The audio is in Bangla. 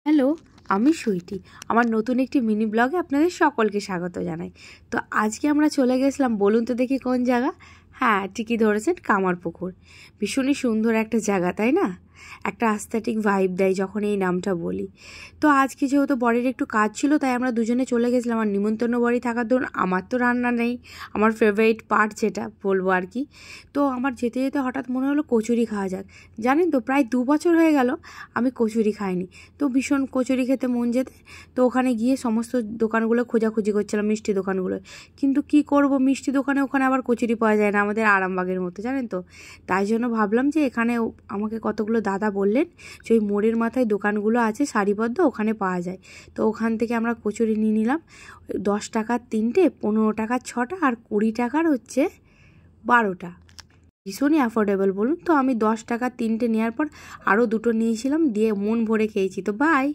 হ্যালো, আমি সুইটি। আমার নতুন একটি মিনি ব্লগে আপনাদের সকলকে স্বাগত জানাই। তো আজকে আমরা চলে গেছিলাম, বলুন তো দেখি কোন জায়গা? হ্যাঁ, ঠিকই ধরেছেন, কামারপুকুর। ভীষণই সুন্দর একটা জায়গা, তাই না? একটা অ্যাস্থেটিক ভাইব দেয় যখন এই নামটা বলি। তো আজকে যেহেতু বরের একটু কাজ ছিল, তাই আমরা দুজনে চলে গেছিলাম। আর নিমন্ত্রণ বাড়ি থাকার দরুন আমার তো রান্না নেই, আমার ফেভারিট পার্ট যেটা বলবো আর কি। তো আমার যেতে যেতে হঠাৎ মনে হলো কচুরি খাওয়া যাক। জানেন তো, প্রায় 2 বছর হয়ে গেল আমি কচুরি খাইনি। তো ভীষণ কচুরি খেতে মন যেতে, তো ওখানে গিয়ে সমস্ত দোকানগুলো খোঁজাখুঁজি করছিলাম, মিষ্টি দোকানগুলো। কিন্তু কি করব, মিষ্টি দোকানে ওখানে আবার কচুরি পাওয়া যায় না আমাদের আরামবাগের মতো, জানেন তো। তাই জন্য ভাবলাম যে এখানে আমাকে কতগুলো দাদা বললেন যে ওই মোড়ের মাথায় দোকানগুলো আছে সারিবদ্ধ, ওখানে পাওয়া যায়। তো ওখান থেকে আমরা কচুরি নিয়ে নিলাম। 10 টাকার 3টে, 15 টাকার 6টা, আর 20 টাকার হচ্ছে 12টা। ভীষণই অ্যাফোর্ডেবল বলুন তো। আমি 10 টাকার 3টে নেওয়ার পর আরও 2টো নিয়েছিলাম, দিয়ে মন ভরে খেয়েছি। তো বাই।